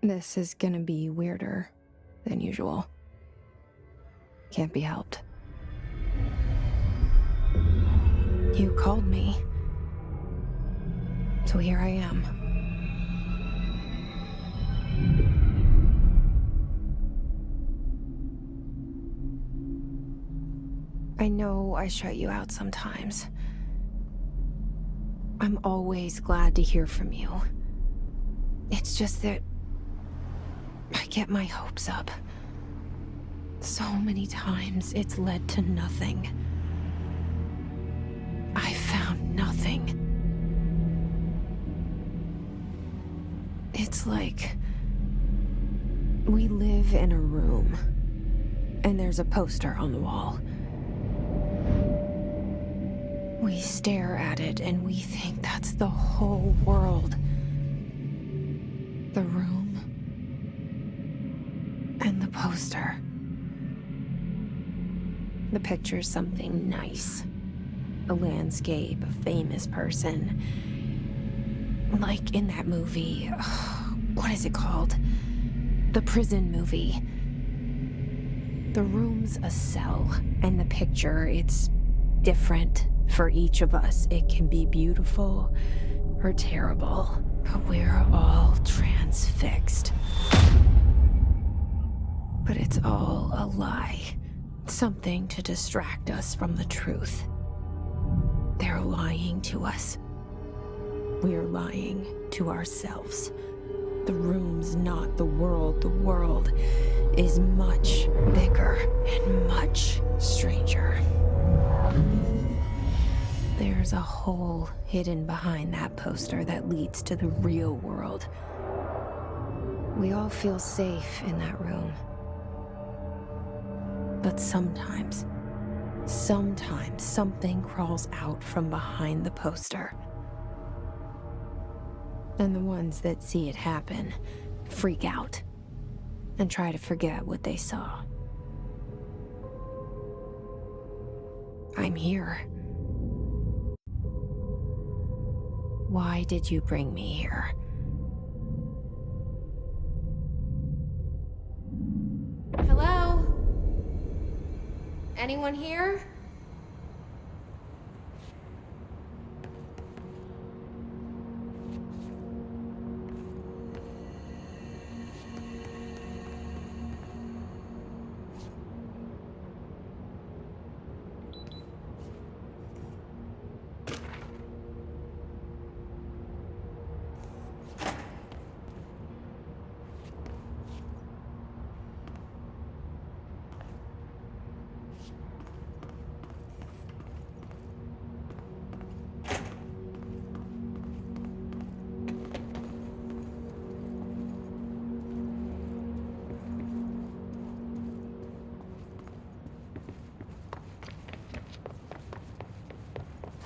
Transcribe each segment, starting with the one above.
This is gonna be weirder than usual. Can't be helped. You called me. So here I am. I know I shut you out sometimes. I'm always glad to hear from you. It's just that I get my hopes up. So many times it's led to nothing. I found nothing. It's like we live in a room, and there's a poster on the wall. We stare at it and we think that's the whole world. The room and the poster. The picture's something nice. A landscape, a famous person. Like in that movie, what is it called? The prison movie. The room's a cell, and the picture, it's different for each of us. It can be beautiful or terrible, but we're all transfixed. But it's all a lie. Something to distract us from the truth. They're lying to us. We're lying to ourselves. The room's not the world. The world is much bigger and much stranger. There's a hole hidden behind that poster that leads to the real world. We all feel safe in that room. But sometimes something crawls out from behind the poster. And the ones that see it happen freak out and try to forget what they saw. I'm here. Why did you bring me here? Hello? Anyone here?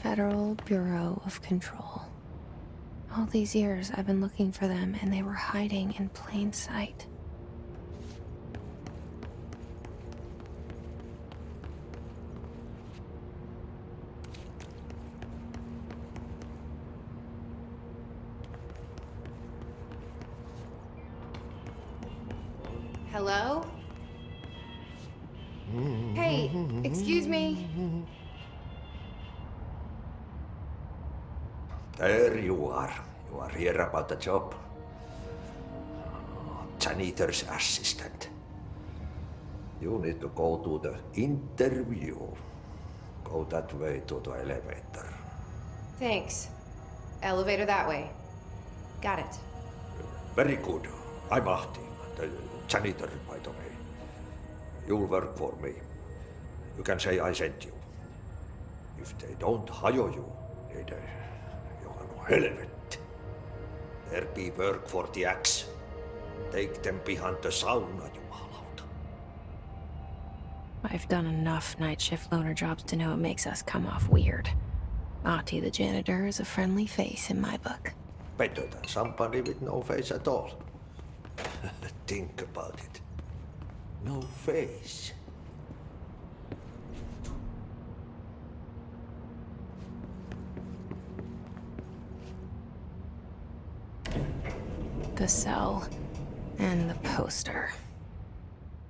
Federal Bureau of Control. All these years I've been looking for them, and they were hiding in plain sight. Hello? Hey, excuse me. There you are. You are here about the job. Janitor's assistant. You need to go to the interview. Go that way to the elevator. Thanks. Elevator that way. Got it. Very good. I'm Ahti, the janitor, by the way. You'll work for me. You can say I sent you. If they don't hire you, helvet. There be work for the axe. Take them behind the sauna, jumalauta. I've done enough night shift loner jobs to know it makes us come off weird. Ahti the janitor is a friendly face in my book. Better than somebody with no face at all. Think about it. No face. The cell And the poster.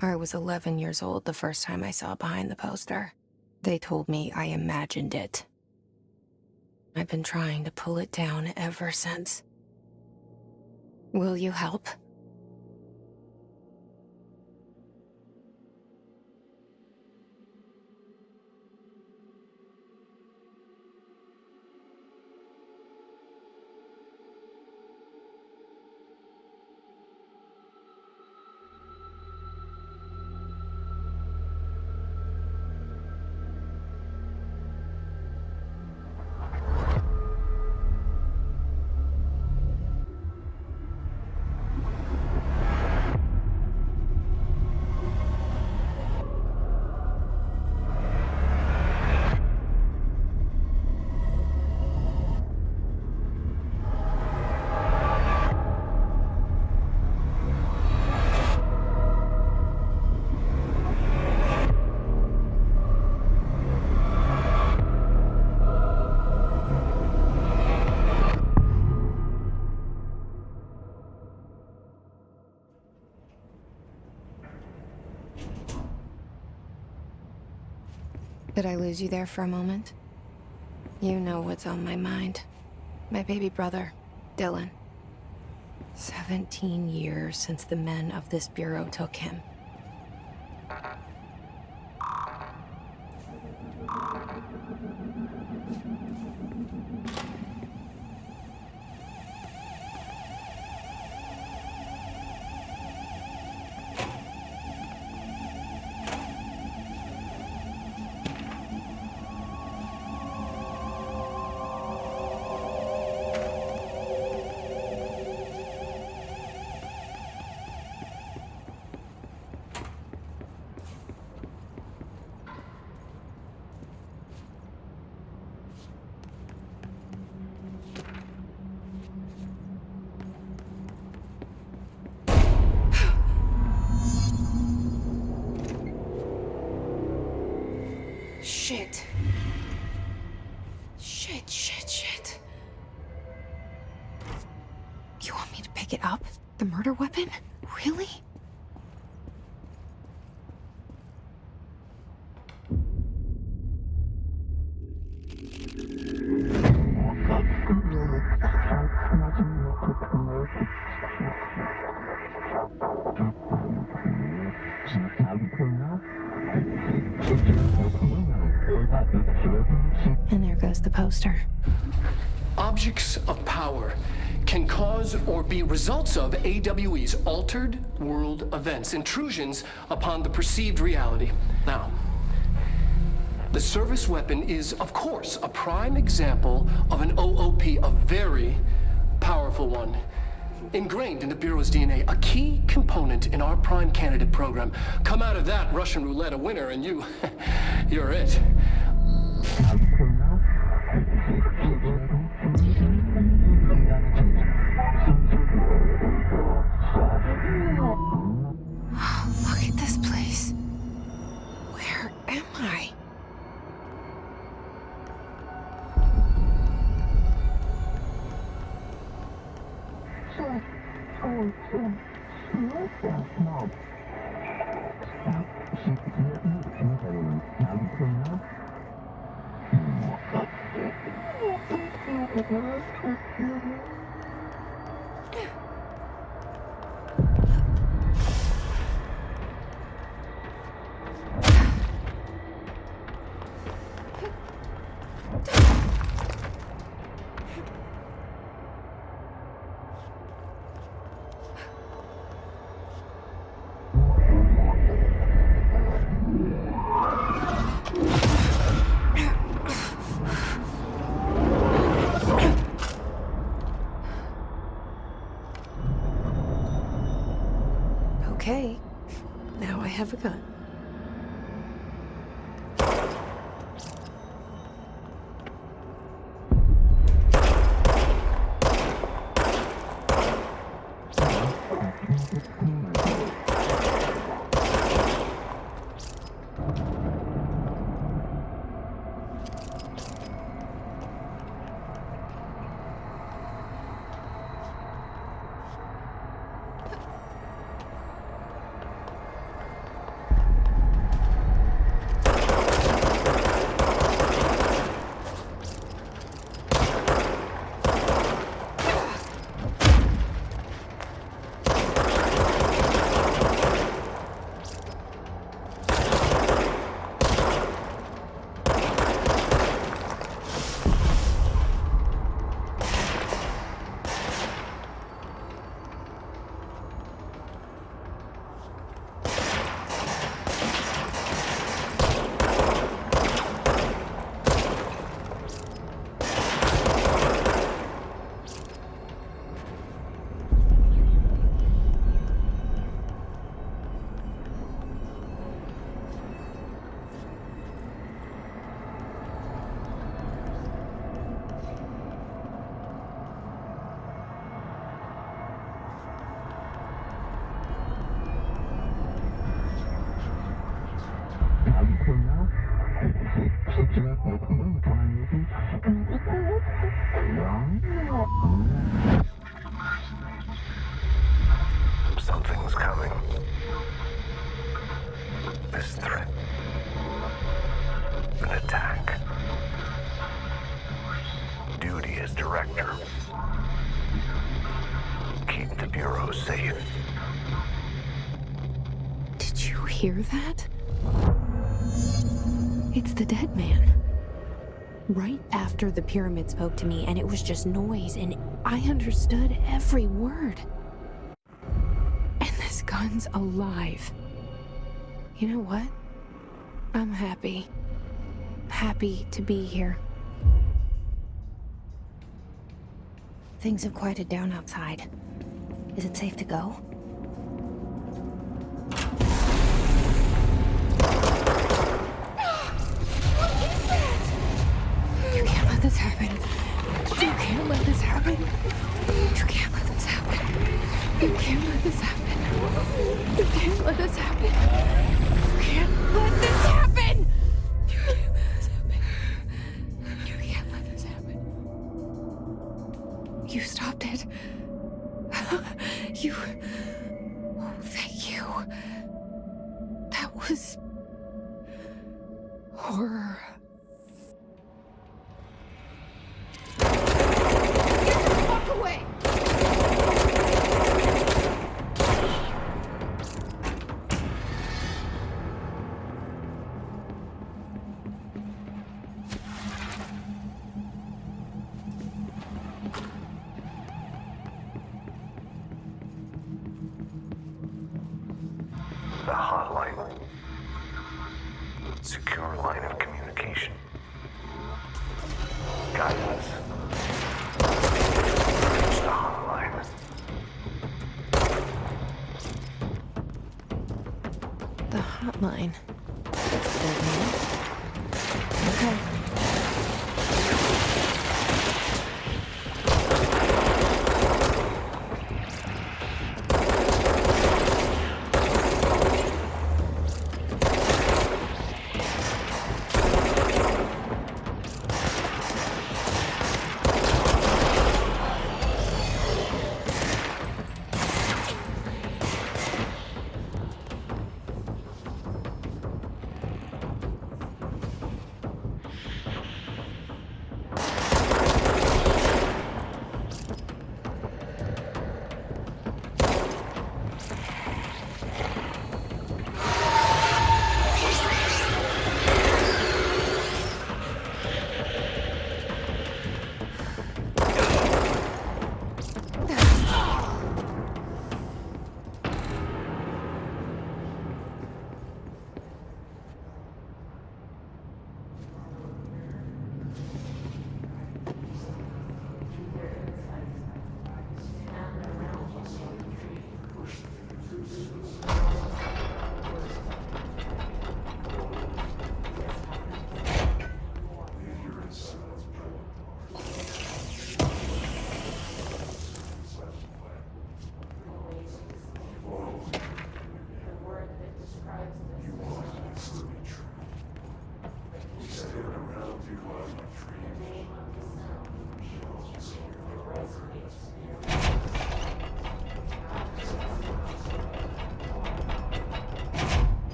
I was 11 years old the first time I saw behind the poster. They told me I imagined it. I've been trying to pull it down ever since. Will you help? Did I lose you there for a moment? You know what's on my mind. My baby brother, Dylan. 17 years since the men of this bureau took him. Shit. Shit. You want me to pick it up? The murder weapon? Really? And there goes the poster. Objects of power can cause or be results of AWE's altered world events, intrusions upon the perceived reality. Now, the service weapon is, of course, a prime example of an OOP, a very powerful one. Ingrained in the Bureau's DNA, a key component in our prime candidate program. Come out of that Russian roulette a winner and you're it. Look at this place. Where am I? this threat. An attack. Duty as director. Keep the Bureau safe. Did you hear that? It's the dead man. Right after the pyramid spoke to me, and it was just noise, and I understood every word. And this gun's alive. You know what? I'm happy. Happy to be here. Things have quieted down outside. Is it safe to go? You can't let this happen. You can't let this happen. You can't let this happen. You can't let this happen. You can't let this happen. You can't let this happen. You can't let this happen. You can't let this happen. You stopped it. You... Oh, thank you. That was... horror. Walk away! The hotline. Secure line of communication. Guidance. Reach the hotline. The hotline. Okay.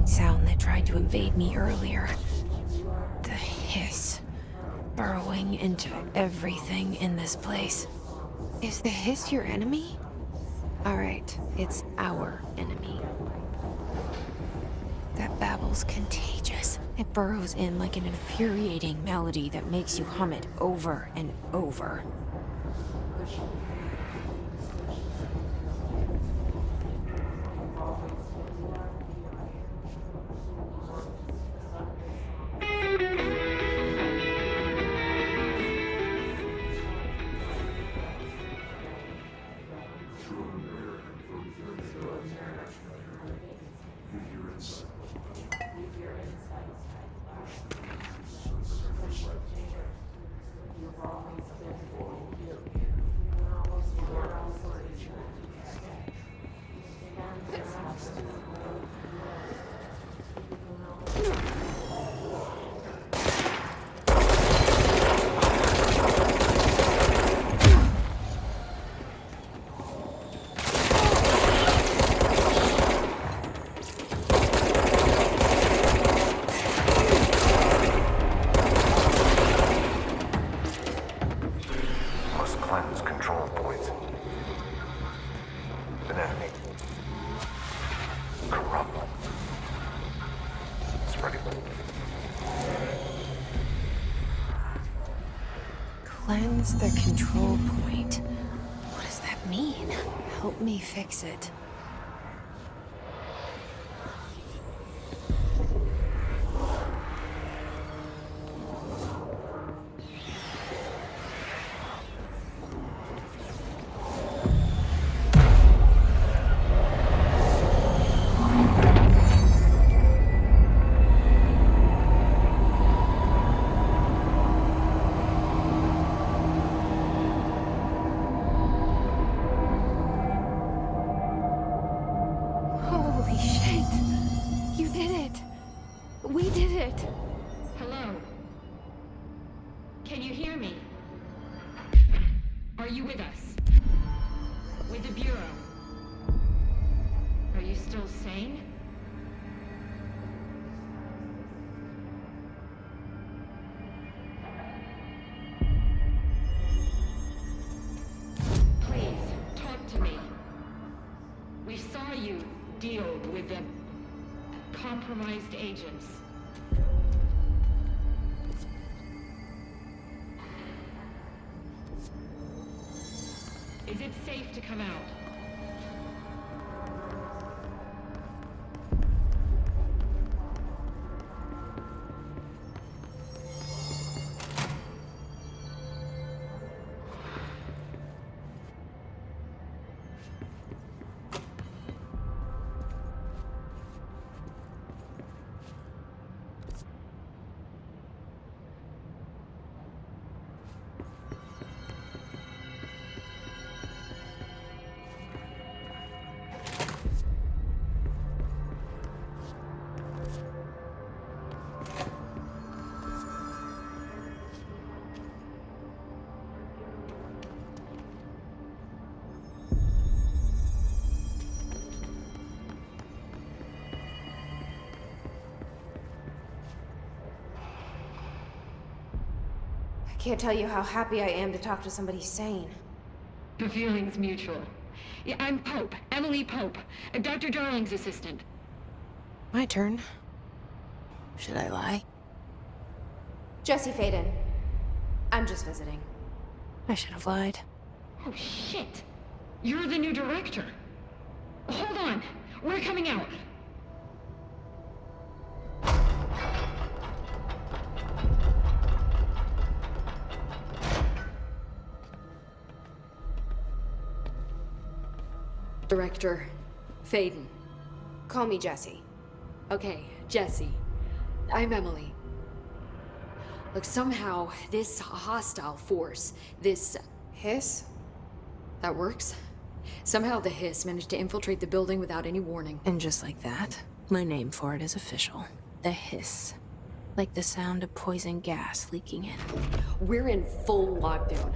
Sound that tried to invade me earlier. The hiss, burrowing into everything in this place. Is the hiss your enemy? Alright, it's our enemy. That babble's contagious. It burrows in like an infuriating melody that makes you hum it over and over. Cleanse the control point. What does that mean? Help me fix it. Holy shit! You did it! We did it! Hello? Can you hear me? Are you with us? With the Bureau? Are you still sane? Please, talk to me. We saw you deal with the compromised agents. Is it safe to come out? I can't tell you how happy I am to talk to somebody sane. The feeling's mutual. Yeah, I'm Pope, Emily Pope, Dr. Darling's assistant. My turn. Should I lie? Jesse Faden. I'm just visiting. I should have lied. Oh, shit. You're the new director. Hold on. We're coming out. Director Faden. Call me Jesse. Okay, Jesse. I'm Emily. Look, somehow this hostile force, this... Hiss? that works? Somehow the hiss managed to infiltrate the building without any warning. And just like that, my name for it is official. The hiss. Like the sound of poison gas leaking in. We're in full lockdown.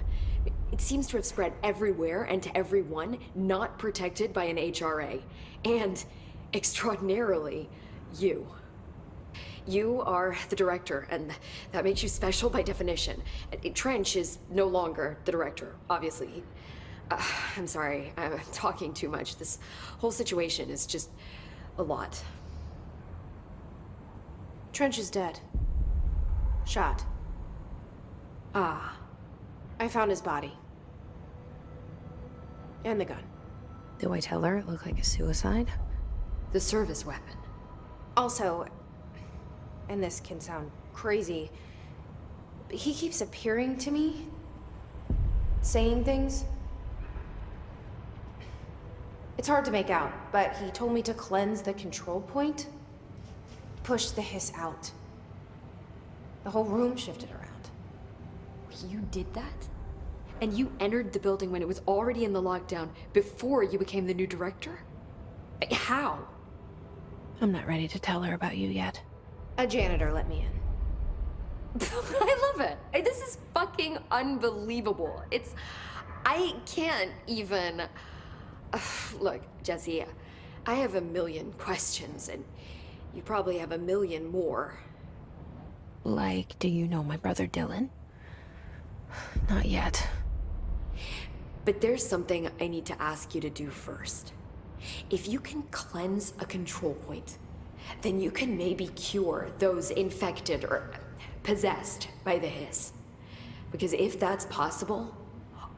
It seems to have spread everywhere and to everyone not protected by an HRA. And, extraordinarily, you. You are the director, and that makes you special by definition. Trench is no longer the director, obviously. I'm sorry, I'm talking too much. This whole situation is just a lot. Trench is dead. Shot. Ah. I found his body. And the gun. Do I tell her it looked like a suicide? The service weapon. Also, and this can sound crazy, but he keeps appearing to me, saying things. It's hard to make out, but he told me to cleanse the control point, push the hiss out. The whole room shifted around. You did that? And you entered the building when it was already in the lockdown before you became the new director? How? I'm not ready to tell her about you yet. A janitor let me in. I love it. This is fucking unbelievable. I can't even... Look, Jesse, I have a million questions, and you probably have a million more. Like, do you know my brother Dylan? Not yet. But there's something I need to ask you to do first. If you can cleanse a control point, then you can maybe cure those infected or possessed by the hiss. Because if that's possible,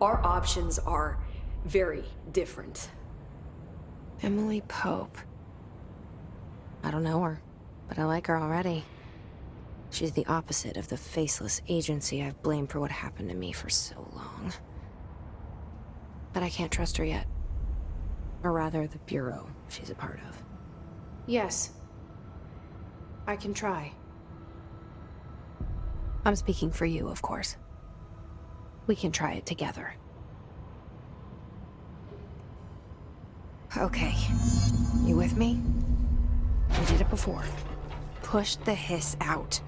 our options are very different. Emily Pope. I don't know her, but I like her already. She's the opposite of the faceless agency I've blamed for what happened to me for so long. But I can't trust her yet. Or rather, the Bureau she's a part of. Yes. I can try. I'm speaking for you, of course. We can try it together. Okay. You with me? We did it before. Push the hiss out.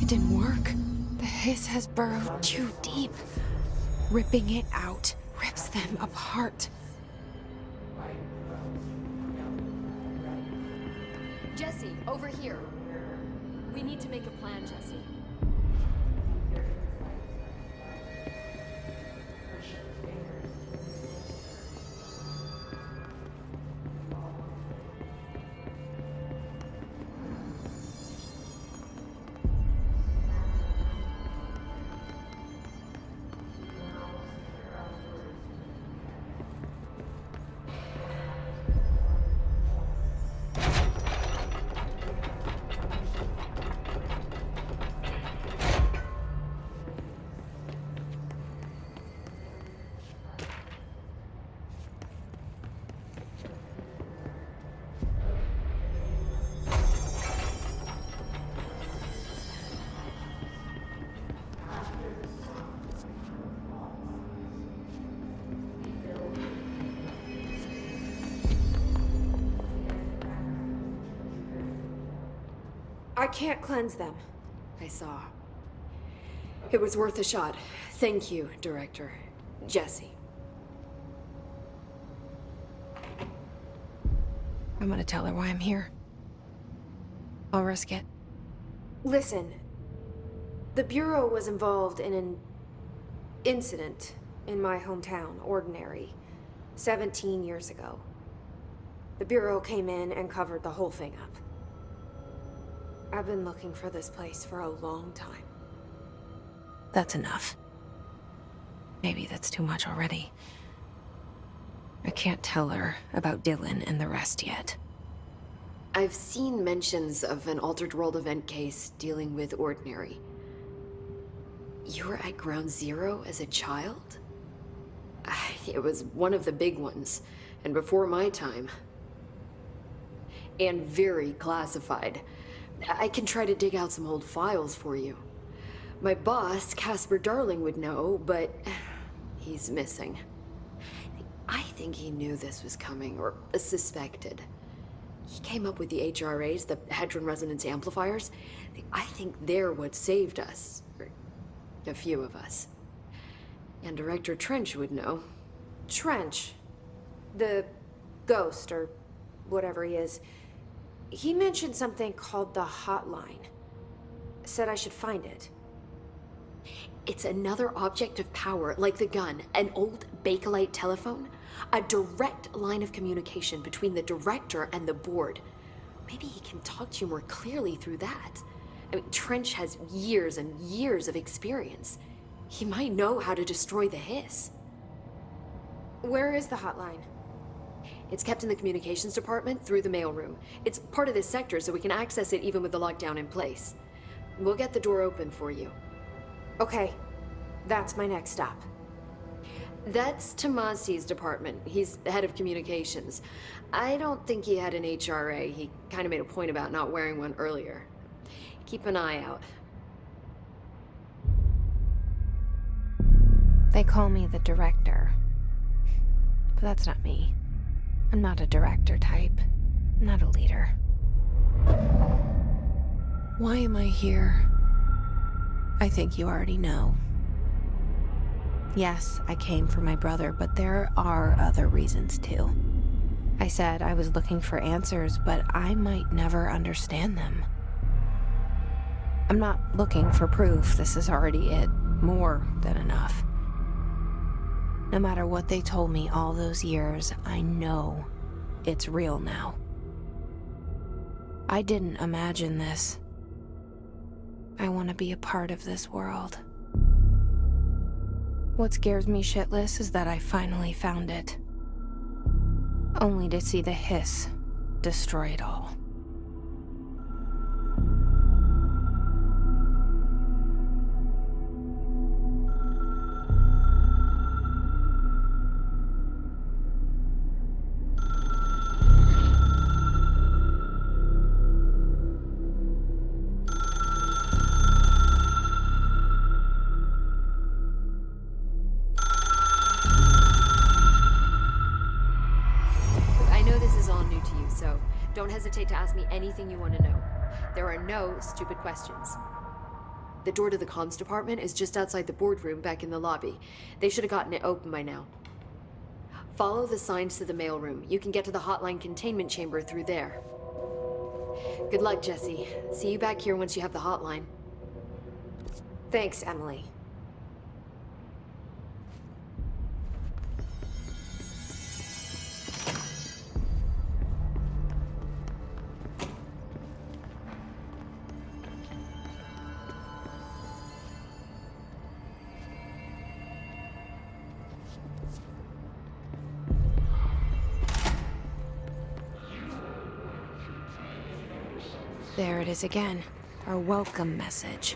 It didn't work. The hiss has burrowed too deep. Ripping it out rips them apart. Jesse, over here. We need to make a plan, Jesse. I can't cleanse them. I saw. It was worth a shot. Thank you, Director. Jesse. I'm gonna tell her why I'm here. I'll risk it. Listen. The Bureau was involved in an incident in my hometown, Ordinary, 17 years ago. The Bureau came in and covered the whole thing up. I've been looking for this place for a long time. That's enough. Maybe that's too much already. I can't tell her about Dylan and the rest yet. I've seen mentions of an Altered World event case dealing with Ordinary. You were at Ground Zero as a child? It was one of the big ones, and before my time. And very classified. I can try to dig out some old files for you. My boss, Casper Darling, would know, but he's missing. I think he knew this was coming, or suspected. He came up with the HRAs, the Hadron Resonance Amplifiers. I think they're what saved us. Or a few of us. And Director Trench would know. Trench. The ghost, or whatever he is. He mentioned something called the hotline. Said I should find it. It's another object of power, like the gun, an old Bakelite telephone. A direct line of communication between the director and the board. Maybe he can talk to you more clearly through that. I mean, Trench has years and years of experience. He might know how to destroy the hiss. Where is the hotline? It's kept in the communications department through the mailroom. It's part of this sector, so we can access it even with the lockdown in place. We'll get the door open for you. Okay, that's my next stop. That's Tomasi's department. He's head of communications. I don't think he had an HRA. He kind of made a point about not wearing one earlier. Keep an eye out. They call me the director. But that's not me. I'm not a director type. I'm not a leader. Why am I here? I think you already know. Yes, I came for my brother, but there are other reasons too. I said I was looking for answers, but I might never understand them. I'm not looking for proof. This is already it. More than enough. No matter what they told me all those years, I know it's real now. I didn't imagine this. I want to be a part of this world. What scares me shitless is that I finally found it. Only to see the hiss destroy it all. Don't hesitate to ask me anything you want to know. There are no stupid questions. The door to the comms department is just outside the boardroom back in the lobby. They should have gotten it open by now. Follow the signs to the mailroom. You can get to the hotline containment chamber through there. Good luck, Jesse. See you back here once you have the hotline. Thanks, Emily. There it is again. Our welcome message.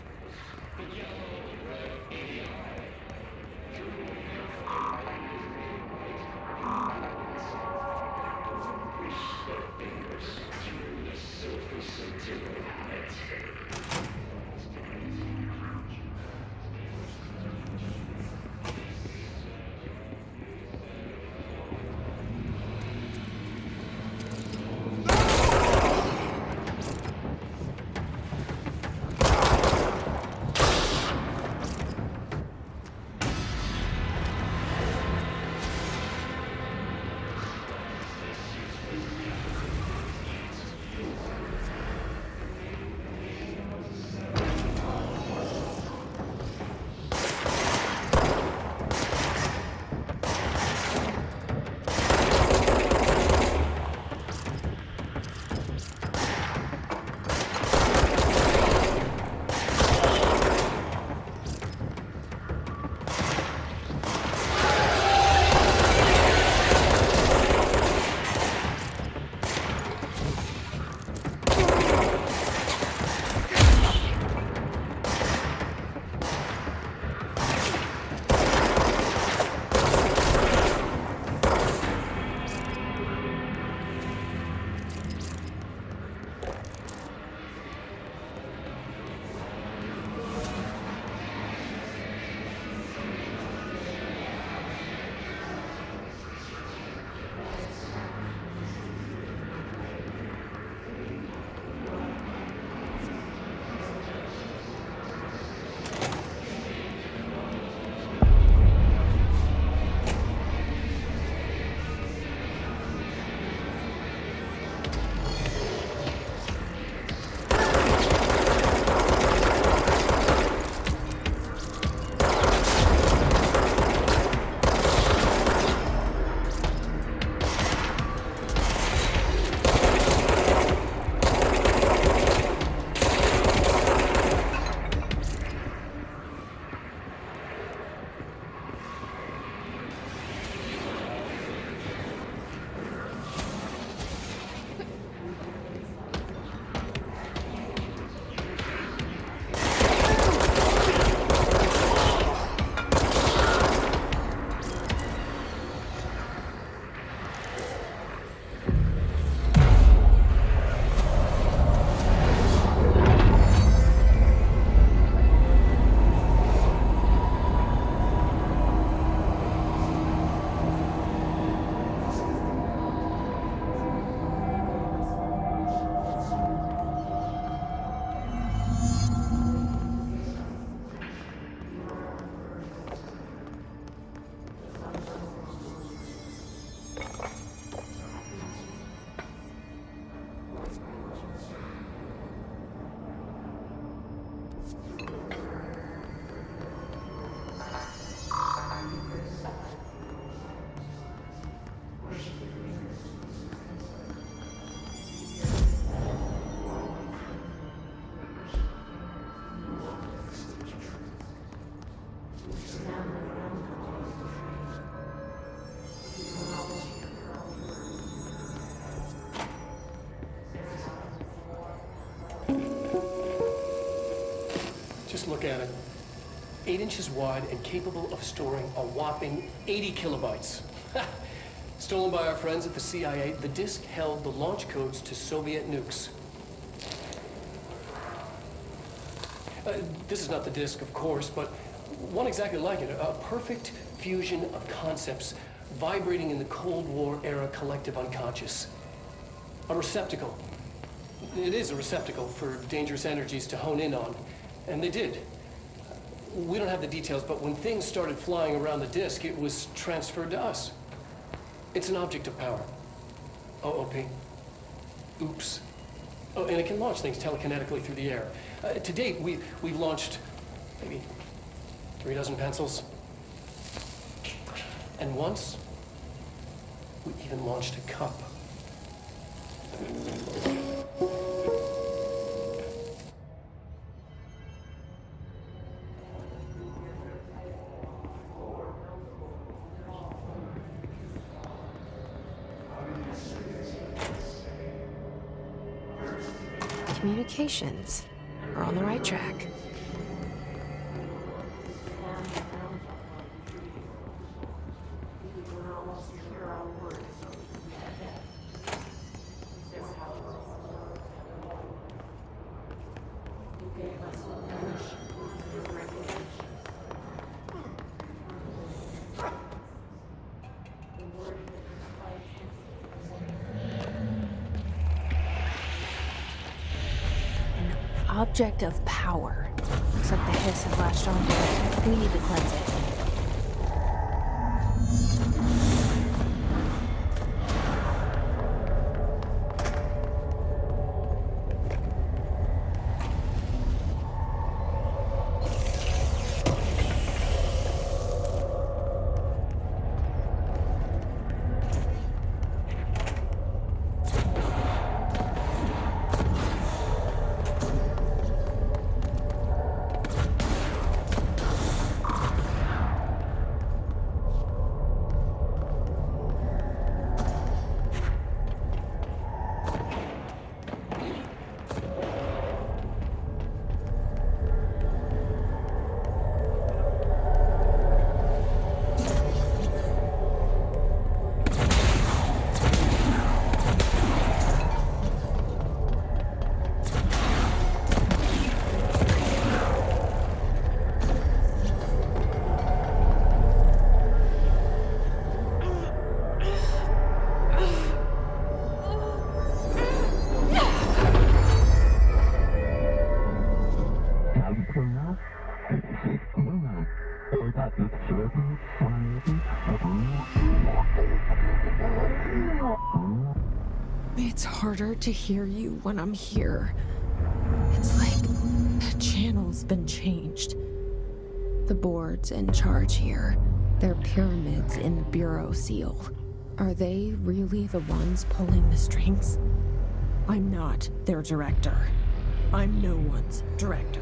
Just look at it. 8 inches wide and capable of storing a whopping 80 kilobytes. Stolen by our friends at the CIA, the disk held the launch codes to Soviet nukes. This is not the disk, of course, but one exactly like it. A perfect fusion of concepts vibrating in the Cold War era collective unconscious. A receptacle. It is a receptacle for dangerous energies to hone in on. And they did. We don't have the details, but when things started flying around the disk, it was transferred to us. It's an object of power. OOP. Oops. Oh, and it can launch things telekinetically through the air. To date, we've launched maybe 3 dozen pencils. And once, we even launched a cup. Communications. We're on the right track. Object of power. Looks like the hiss has latched onto it. We need to cleanse it. It's harder to hear you when I'm here. It's like the channel's been changed. The board's in charge here. They're pyramids in the Bureau seal. Are they really the ones pulling the strings? I'm not their director. I'm no one's director.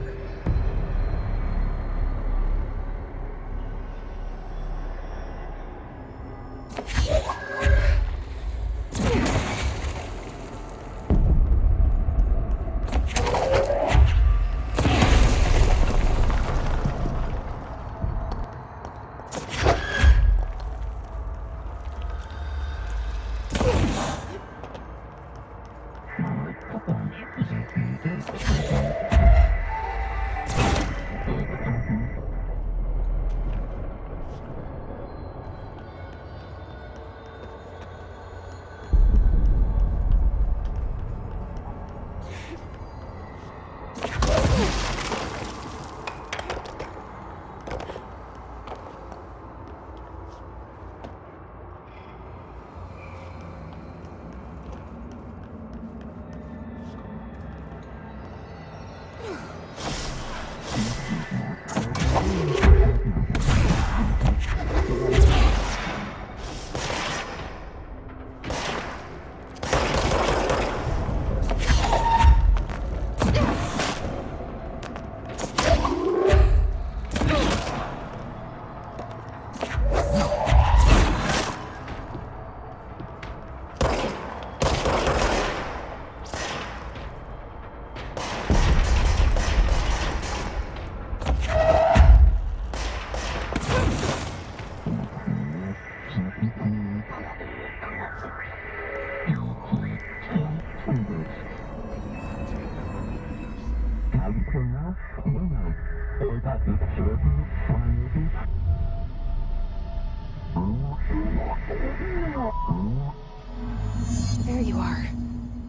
There you are.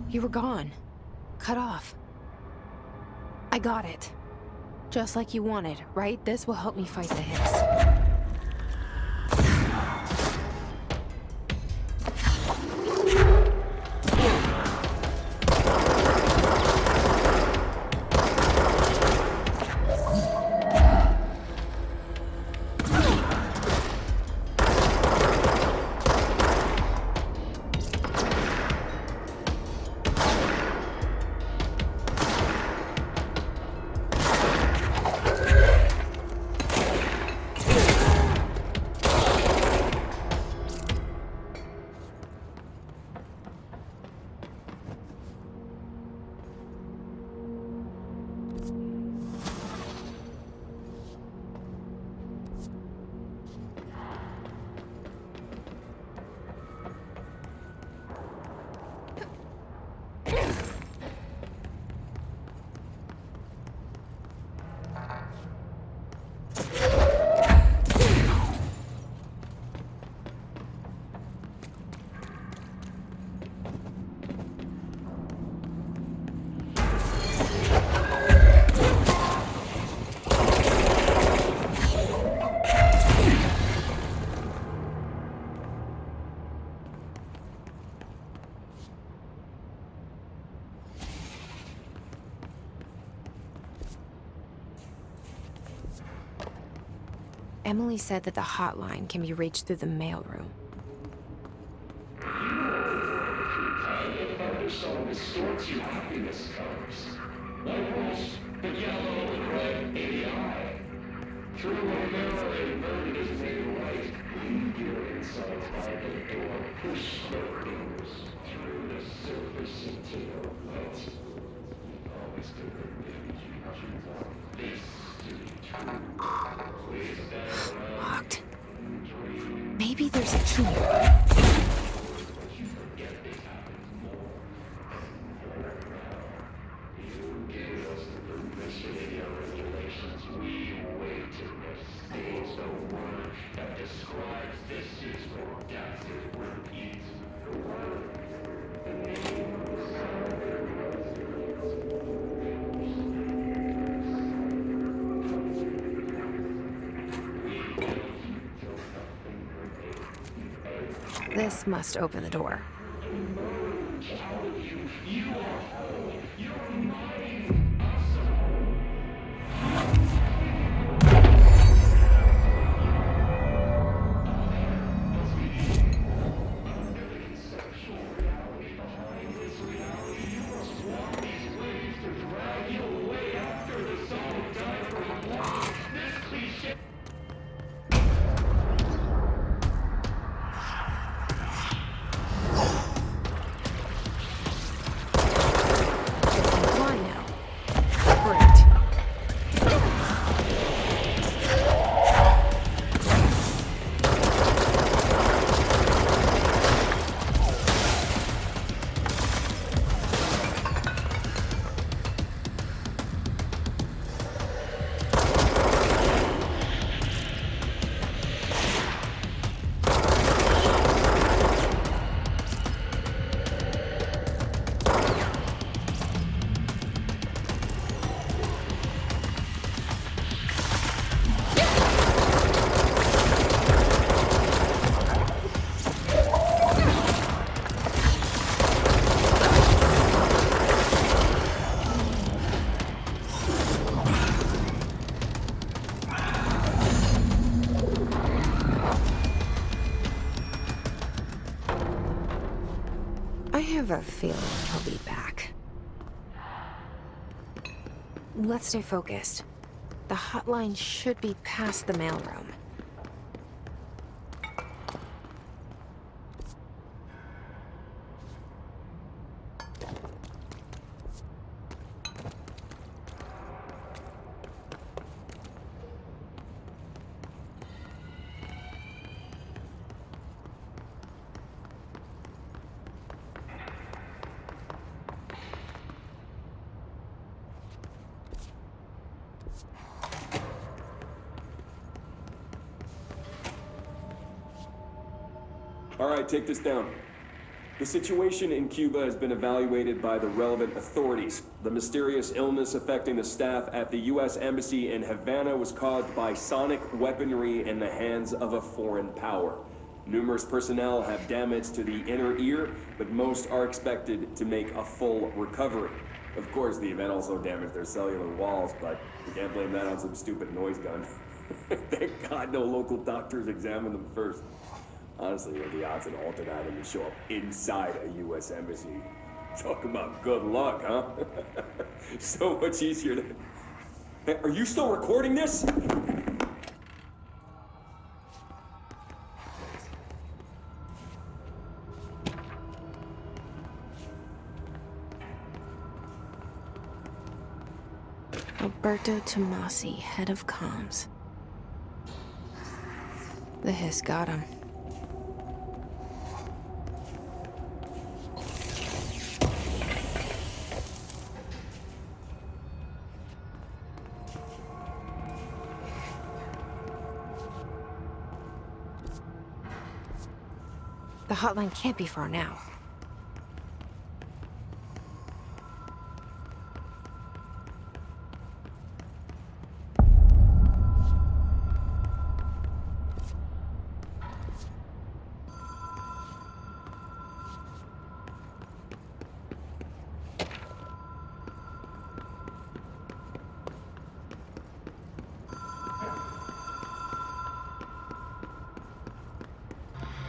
You were gone. Cut off. I got it. Just like you wanted, right? This will help me fight the hiss. Emily said that the hotline can be reached through the mailroom. Thunderstorm distorts your happiness colors. Like Welsh, the yellow and red ADI. Through a mirror inverted is made white. Leave your insides by the door. Push the fingers through the surface into the light. Always good that you want this to be true. Please stand around. Locked. Maybe there's a key. This must open the door. I have a feeling he'll be back. Let's stay focused. The hotline should be past the mailroom. All right, take this down. The situation in Cuba has been evaluated by the relevant authorities. The mysterious illness affecting the staff at the U.S. Embassy in Havana was caused by sonic weaponry in the hands of a foreign power. Numerous personnel have damage to the inner ear, but most are expected to make a full recovery. Of course, the event also damaged their cellular walls, but you can't blame that on some stupid noise gun. Thank God no local doctors examined them first. Honestly, what are the odds an alternate item would show up inside a U.S. embassy? Talk about good luck, huh? So much easier to... Hey, are you still recording this? Alberto Tomasi, head of comms. The hiss got him. The hotline can't be far now.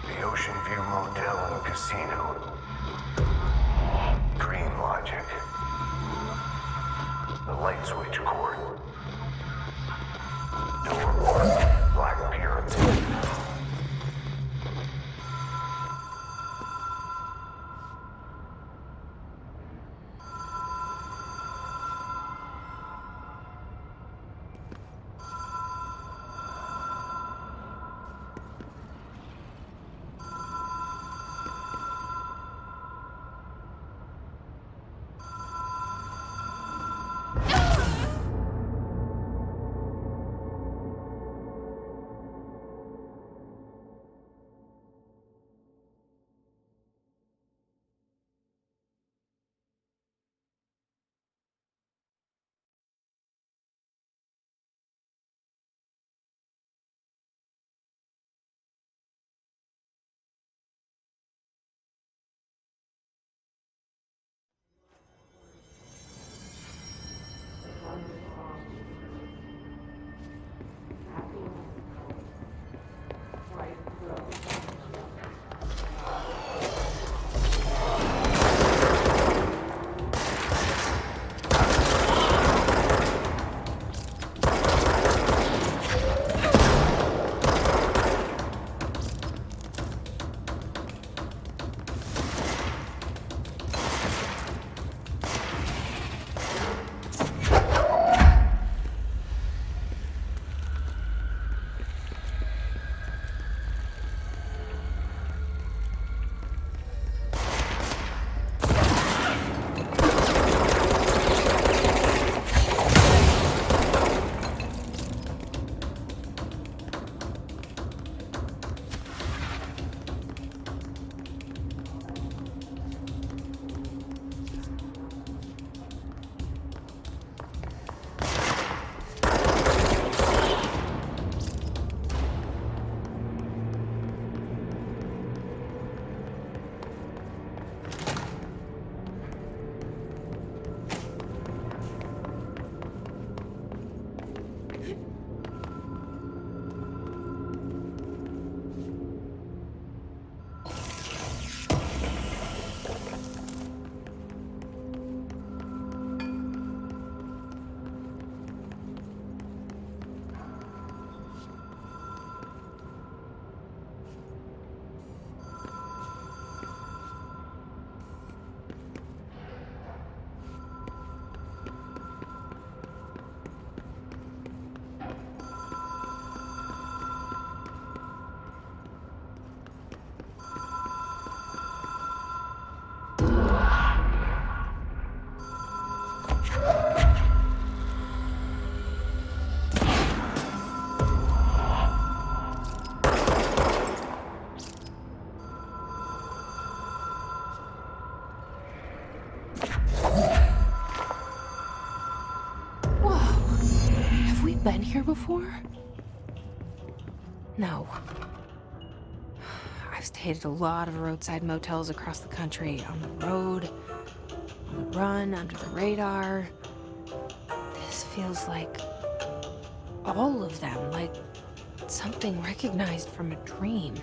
The Oceanview Motel and Casino. Dream logic. The light switch cord. Door marked Black Pyramid. been here before? No. I've stayed at a lot of roadside motels across the country, on the road, on the run, under the radar. This feels like all of them, like something recognized from a dream.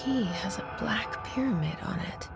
Key has a black pyramid on it.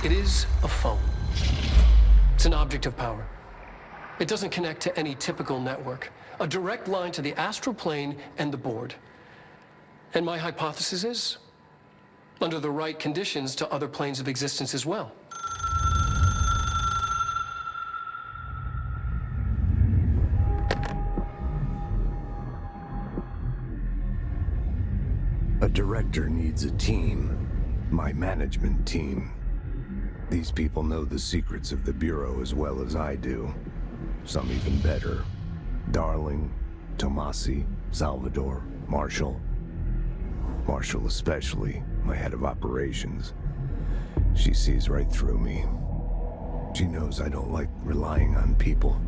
It is a phone. It's an object of power. It doesn't connect to any typical network. A direct line to the astral plane and the board. And my hypothesis is, under the right conditions, to other planes of existence as well. A director needs a team. My management team. These people know the secrets of the Bureau as well as I do. Some even better. Darling, Tomasi, Salvador, Marshall. Marshall especially, my head of operations. She sees right through me. She knows I don't like relying on people.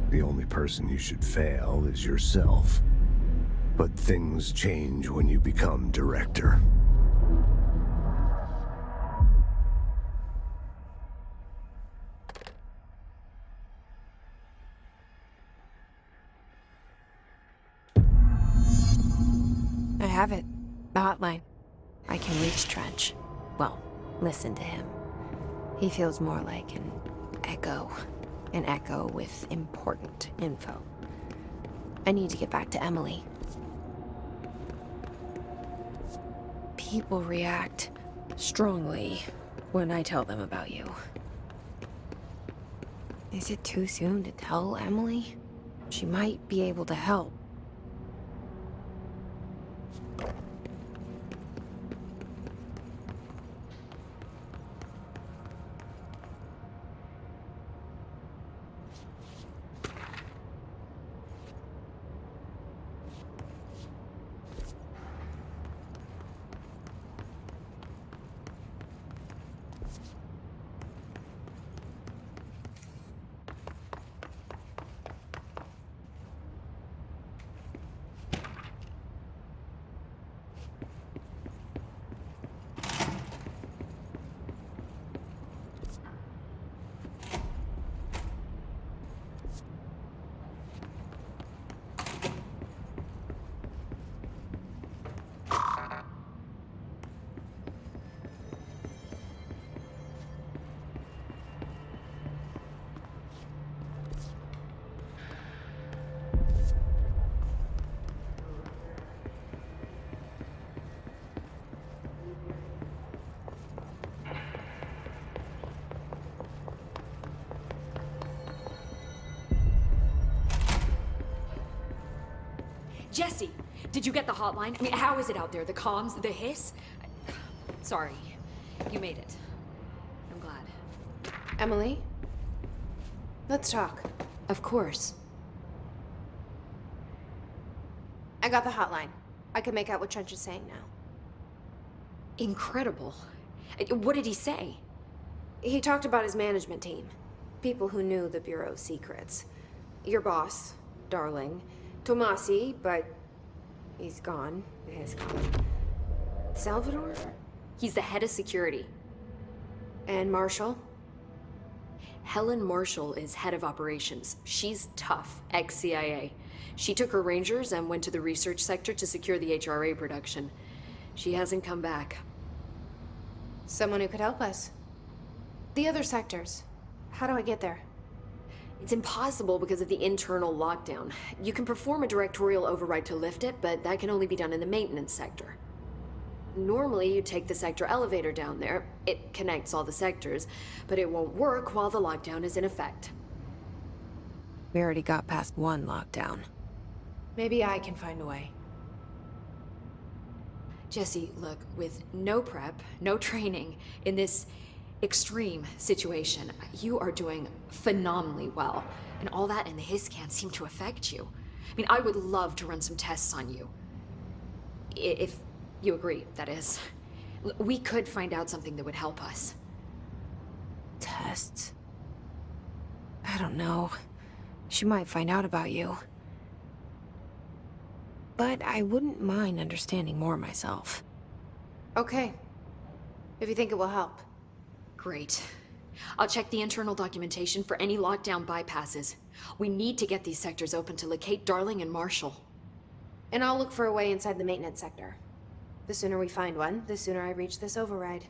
The only person you should fail is yourself. But things change when you become director. I have it. The hotline. I can reach Trench. Well, listen to him. He feels more like an echo. An echo with important info. I need to get back to Emily. People react strongly when I tell them about you. Is it too soon to tell Emily? She might be able to help. Jesse, did you get the hotline? I mean, how is it out there? The comms, the hiss? Sorry, you made it. I'm glad. Emily? Let's talk. Of course. I got the hotline. I can make out what Trench is saying now. Incredible. What did he say? He talked about his management team. People who knew the Bureau's secrets. Your boss, Darling. Tomasi, but he's gone. He's gone. Salvador? He's the head of security. And Marshall? Helen Marshall is head of operations. She's tough, ex-CIA. She took her Rangers and went to the research sector to secure the HRA production. She hasn't come back. Someone who could help us. The other sectors. How do I get there? It's impossible because of the internal lockdown. You can perform a directorial override to lift it, but that can only be done in the maintenance sector. Normally, you take the sector elevator down there. It connects all the sectors, but it won't work while the lockdown is in effect. We already got past one lockdown. Maybe I can find a way. Jesse, look, with no prep, no training, in this extreme situation, you are doing phenomenally well. And all that and the hiss can't seem to affect you. I mean, I would love to run some tests on you. If you agree, that is. We could find out something that would help us. Tests? I don't know. She might find out about you. But I wouldn't mind understanding more myself. Okay. If you think it will help. Great. I'll check the internal documentation for any lockdown bypasses. We need to get these sectors open to locate Darling and Marshall. And I'll look for a way inside the maintenance sector. The sooner we find one, the sooner I reach this override.